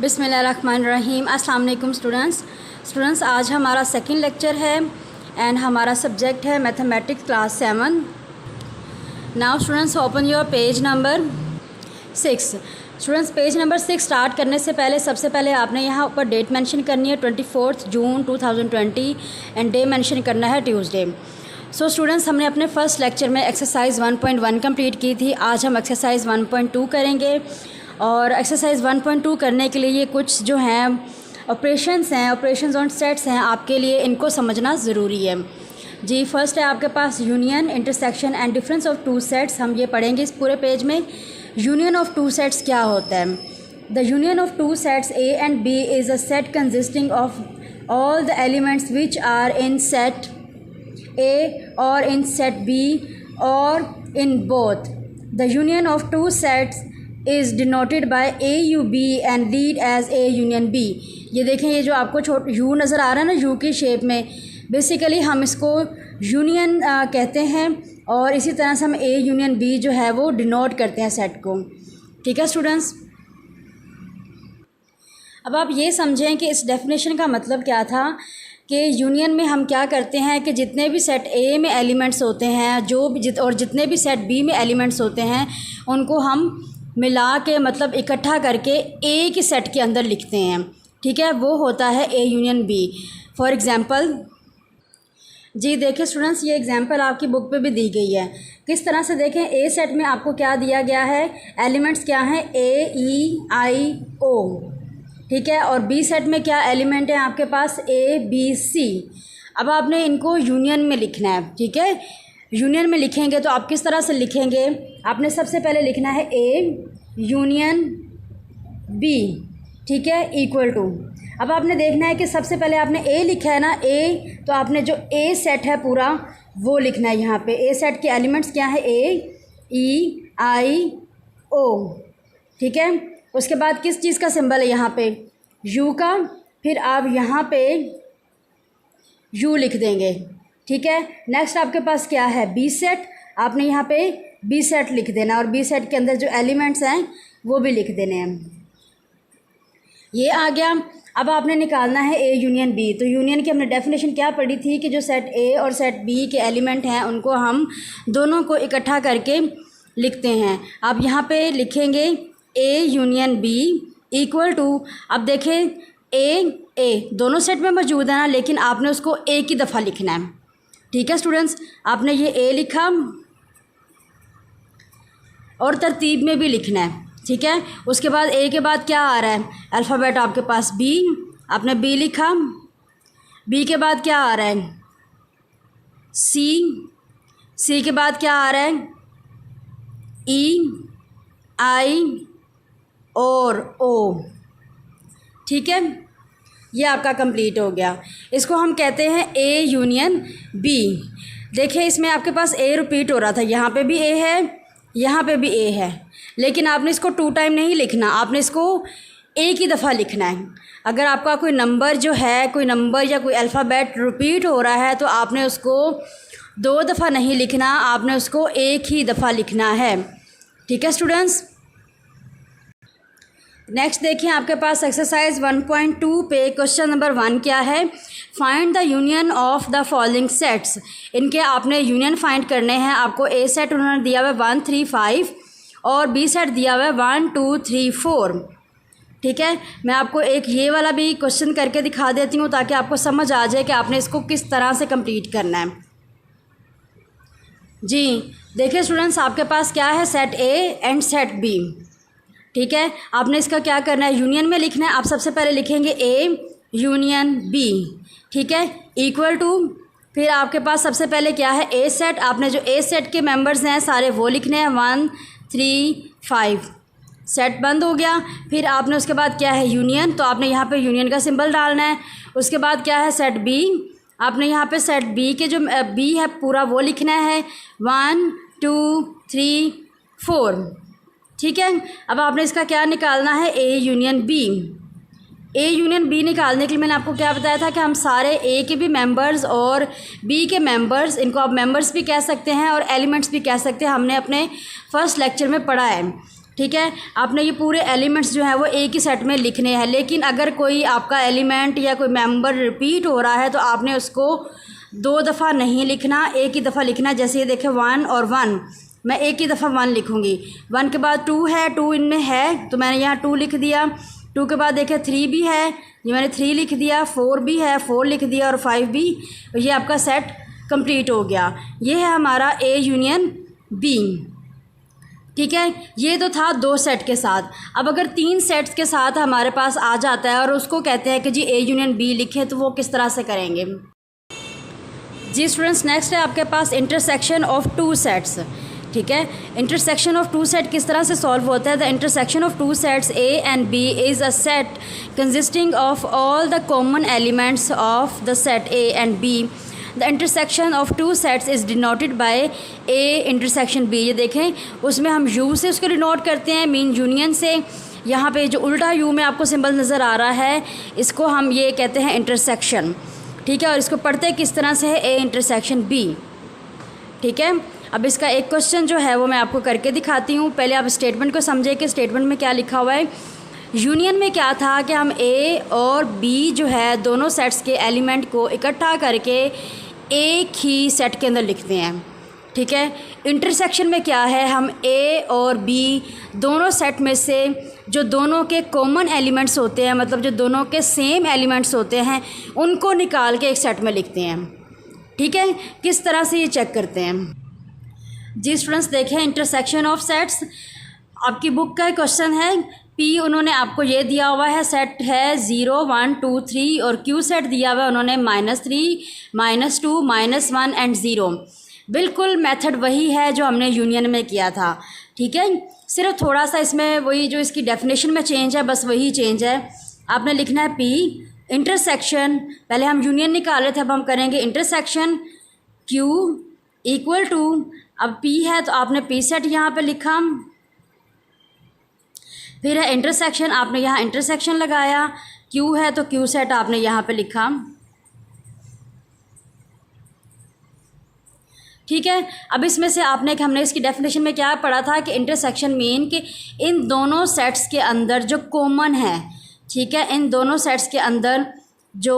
बिस्मिल्लाहिर्रहमानिर्रहीम। अस्सलाम वालेकुम स्टूडेंट्स, आज हमारा सेकंड लेक्चर है एंड हमारा सब्जेक्ट है mathematics class 7। Now students open your page number 6। Students page number 6 start करने से पहले सबसे पहले आपने यहाँ ऊपर डेट मेंशन करनी है 24 जून 2020 एंड डे मेंशन करना है ट्यूसडे। सो स्टूडेंट्स हमने अपने फर्स्ट लेक्चर में एक्सरसाइज 1.1 कंप्लीट की थी। आज हम एक्सरसाइज 1.2 करेंगे और एक्सरसाइज 1.2 करने के लिए ये कुछ जो हैं ऑपरेशंस ऑन सेट्स हैं, आपके लिए इनको समझना ज़रूरी है। जी फर्स्ट है आपके पास union, intersection and difference of two sets. हम ये पढ़ेंगे इस पूरे पेज में। यूनियन ऑफ टू सेट्स क्या होता है? The union of two sets A and B is a set consisting of all the elements which are in set A or in set B or in both. The union of two sets is denoted by A U B and read as A union B. ये देखें, ये जो आपको you नज़र आ रहा है ना, you की शेप में, बेसिकली हम इसको यूनियन कहते हैं और इसी तरह से हम ए यूनियन बी जो है वो डिनोट करते हैं सेट को। ठीक है स्टूडेंट्स, अब आप ये समझें कि इस डेफिनेशन का मतलब क्या था कि यूनियन में हम क्या करते हैं कि जितने भी सेट ए में एलिमेंट्स होते हैं और जितने भी सेट बी में एलिमेंट्स होते हैं उनको हम मिला के मतलब इकट्ठा करके ए के सेट के अंदर लिखते हैं। ठीक है, वो होता है A union B. For example जी देखिए स्टूडेंट्स, ये एग्जांपल आपकी बुक पे भी दी गई है। किस तरह से देखें, ए सेट में आपको क्या दिया गया है, एलिमेंट्स क्या हैं, ए ई आई ओ। ठीक है, और बी सेट में क्या एलिमेंट है आपके पास, ए बी सी। अब आपने इनको यूनियन में लिखना है। ठीक है, यूनियन में लिखेंगे तो आप किस तरह से लिखेंगे, आपने सबसे पहले लिखना है ए यूनियन बी। ठीक है, इक्वल टू, अब आपने देखना है कि सबसे पहले आपने ए लिखा है ना, ए, तो आपने जो ए सेट है पूरा वो लिखना है। यहाँ पे ए सेट के एलिमेंट्स क्या है, ए ई आई ओ। ठीक है, उसके बाद किस चीज़ का सिंबल है यहाँ पे, यू का, फिर आप यहाँ पे यू लिख देंगे। ठीक है, नेक्स्ट आपके पास क्या है, बी सेट, आपने यहाँ पे बी सेट लिख देना और बी सेट के अंदर जो एलिमेंट्स हैं वो भी लिख देने हैं। ये आ गया। अब आपने निकालना है ए यूनियन बी। तो यूनियन की हमने डेफिनेशन क्या पढ़ी थी कि जो सेट ए और सेट बी के एलिमेंट हैं उनको हम दोनों को इकट्ठा करके लिखते हैं। अब यहाँ पे लिखेंगे A union B equal to, अब देखें ए दोनों सेट में मौजूद है ना, लेकिन आपने उसको ए की दफ़ा लिखना है। ठीक है स्टूडेंट्स, आपने ये ए लिखा और तरतीब में भी लिखना है। ठीक है, उसके बाद ए के बाद क्या आ रहा है, अल्फ़ाबेट आपके पास बी, आपने बी लिखा, बी के बाद क्या आ रहा है, सी के बाद क्या आ रहा है, ई आई और ओ। ठीक है, ये आपका कंप्लीट हो गया। इसको हम कहते हैं ए यूनियन बी। देखिए इसमें आपके पास ए रिपीट हो रहा था, यहाँ पे भी ए है, यहाँ पे भी ए है, लेकिन आपने इसको 2 टाइम नहीं लिखना, आपने इसको एक ही दफ़ा लिखना है। अगर आपका कोई नंबर जो है, कोई नंबर या कोई अल्फ़ाबेट रिपीट हो रहा है तो आपने उसको 2 दफ़ा नहीं लिखना, आपने उसको एक ही दफ़ा लिखना है। ठीक है स्टूडेंट्स, नेक्स्ट देखिए आपके पास एक्सरसाइज 1.2 पे क्वेश्चन नंबर 1 क्या है, find the union of the following sets. इनके आपने यूनियन फाइंड करने हैं। आपको ए सेट उन्होंने दिया हुआ है 1 3 5 और बी सेट दिया हुआ है 1 2 3 4। ठीक है, मैं आपको एक ये वाला भी क्वेश्चन करके दिखा देती हूँ ताकि आपको समझ आ जाए कि आपने इसको किस तरह से कंप्लीट करना है। जी देखिए स्टूडेंट्स, आपके पास क्या है, set A and set B. ठीक है, आपने इसका क्या करना है, यूनियन में लिखना है। आप सबसे पहले लिखेंगे ए यूनियन बी। ठीक है, इक्वल टू, फिर आपके पास सबसे पहले क्या है, ए सेट, आपने जो ए सेट के मेंबर्स हैं सारे वो लिखने हैं 1 3 5। सेट बंद हो गया। फिर आपने उसके बाद क्या है, यूनियन, तो आपने यहाँ पे यूनियन का सिंबल डालना है। उसके बाद क्या है, सेट बी, आपने यहाँ पे सेट बी के जो बी है पूरा वो लिखना है 1 2 3 4। ठीक है, अब आपने इसका क्या निकालना है, A union B. A union B निकालने के लिए मैंने आपको क्या बताया था कि हम सारे ए के भी मेंबर्स और बी के मेंबर्स, इनको आप मेंबर्स भी कह सकते हैं और एलिमेंट्स भी कह सकते हैं, हमने अपने फर्स्ट लेक्चर में पढ़ा है। ठीक है, आपने ये पूरे एलिमेंट्स जो हैं वो एक ही सेट में लिखने हैं। लेकिन अगर कोई आपका एलिमेंट या कोई मेंबर रिपीट हो रहा है तो आपने उसको 2 दफ़ा नहीं लिखना, एक ही दफ़ा लिखना। जैसे ये देखें 1 और 1, मैं एक ही दफ़ा 1 लिखूँगी। 1 के बाद 2 है, 2 इनमें है तो मैंने यहाँ 2 लिख दिया। 2 के बाद देखें 3 भी है, ये मैंने 3 लिख दिया। 4 भी है, 4 लिख दिया, और 5 भी। ये आपका सेट कंप्लीट हो गया। ये है हमारा ए यूनियन बी। ठीक है, ये तो था 2 सेट के साथ। अब अगर 3 सेट्स के साथ हमारे पास आ जाता है और उसको कहते हैं कि जी ए यूनियन बी लिखें, तो वो किस तरह से करेंगे जी स्टूडेंट्स। नेक्स्ट है आपके पास इंटरसेक्शन ऑफ 2 सेट्स। ठीक है, इंटरसेक्शन ऑफ 2 सेट किस तरह से सॉल्व होता है। The intersection of 2 sets A and B is a set consisting of all the common elements of the set A and B. The intersection of 2 sets is denoted by A intersection B. ये देखें, उसमें हम you से उसको denote करते हैं, mean union से। यहाँ पे जो उल्टा यू में आपको सिंबल नज़र आ रहा है, इसको हम ये कहते हैं इंटरसेक्शन। ठीक है, और इसको पढ़ते किस तरह से है, ए इंटरसेक्शन बी। ठीक है, अब इसका एक क्वेश्चन जो है वो मैं आपको करके दिखाती हूँ। पहले आप स्टेटमेंट को समझे कि स्टेटमेंट में क्या लिखा हुआ है। यूनियन में क्या था कि हम ए और बी जो है दोनों सेट्स के एलिमेंट को इकट्ठा करके एक ही सेट के अंदर लिखते हैं। ठीक है, इंटरसेक्शन में क्या है, हम ए और बी दोनों सेट में से जो दोनों के कॉमन एलिमेंट्स होते हैं, मतलब जो दोनों के सेम एलिमेंट्स होते हैं, उनको निकाल के एक सेट में लिखते हैं। ठीक है, किस तरह से ये चेक करते हैं जी स्टूडेंट्स। देखें, इंटरसेक्शन ऑफ सेट्स आपकी बुक का क्वेश्चन है। पी उन्होंने आपको ये दिया हुआ है, सेट है 0 1 2 3, और क्यू सेट दिया हुआ है उन्होंने -3 -2 -1 एंड 0। बिल्कुल मेथड वही है जो हमने यूनियन में किया था। ठीक है, सिर्फ थोड़ा सा इसमें वही जो इसकी डेफिनेशन में चेंज है, बस वही चेंज है। आपने लिखना है पी इंटरसेक्शन, पहले हम यूनियन निकाले थे, अब हम करेंगे इंटरसेक्शन क्यू इक्वल टू, अब पी है तो आपने पी सेट यहाँ पे लिखा, फिर है इंटरसेक्शन, आपने यहाँ इंटरसेक्शन लगाया। क्यू है तो क्यू सेट आपने यहाँ पे लिखा। ठीक है, अब इसमें से हमने इसकी डेफिनेशन में क्या पढ़ा था कि इंटरसेक्शन मीन कि इन दोनों सेट्स के अंदर जो कॉमन है, ठीक है, इन दोनों सेट्स के अंदर जो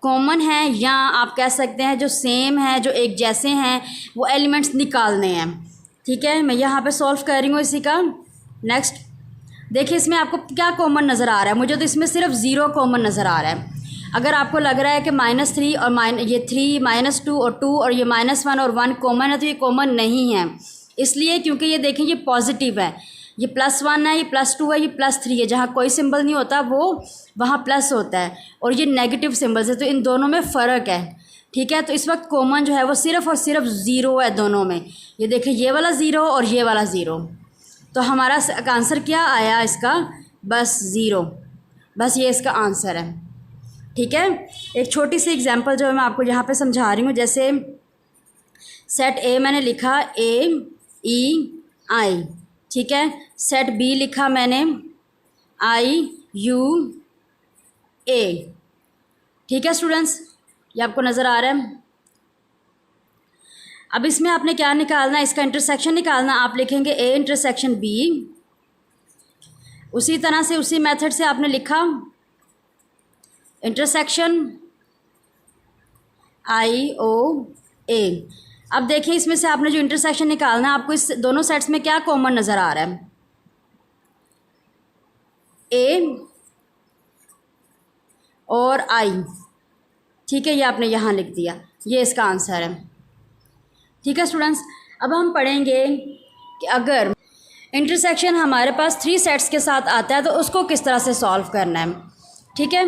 कॉमन है, या आप कह सकते हैं जो सेम है, जो एक जैसे हैं, वो एलिमेंट्स निकालने हैं। ठीक है, मैं यहाँ पे सॉल्व कर रही हूँ इसी का। नेक्स्ट देखिए, इसमें आपको क्या कॉमन नज़र आ रहा है। मुझे तो इसमें सिर्फ 0 कॉमन नज़र आ रहा है। अगर आपको लग रहा है कि -3 और ये 3 -2 और 2 और ये -1 और 1 कॉमन है, तो ये कॉमन नहीं है। इसलिए क्योंकि ये देखें, ये पॉजिटिव है, ये +1 है, ये +2 है, ये +3 है। जहाँ कोई सिंबल नहीं होता वो वहाँ प्लस होता है, और ये नेगेटिव सिंबल्स है, तो इन दोनों में फ़र्क है। ठीक है, तो इस वक्त कॉमन जो है वो सिर्फ और सिर्फ 0 है दोनों में। ये देखें, ये वाला 0 और ये वाला 0, तो हमारा आंसर क्या आया इसका, बस 0, बस ये इसका आंसर है। ठीक है, एक छोटी सी एग्जांपल जो है मैं आपको यहाँ पे समझा रही हूँ। जैसे सेट ए मैंने लिखा AEI, ठीक है, सेट बी लिखा मैंने IUA। ठीक है स्टूडेंट्स, ये आपको नज़र आ रहा है। अब इसमें आपने क्या निकालना है, इसका इंटरसेक्शन निकालना। आप लिखेंगे A इंटरसेक्शन B, उसी तरह से उसी मेथड से आपने लिखा इंटरसेक्शन IOA। अब देखिए, इसमें से आपने जो इंटरसेक्शन निकालना है, आपको इस दोनों सेट्स में क्या कॉमन नज़र आ रहा है, A और I। ठीक है, ये आपने यहाँ लिख दिया, ये इसका आंसर है। ठीक है स्टूडेंट्स, अब हम पढ़ेंगे कि अगर इंटरसेक्शन हमारे पास 3 सेट्स के साथ आता है तो उसको किस तरह से सॉल्व करना है। ठीक है।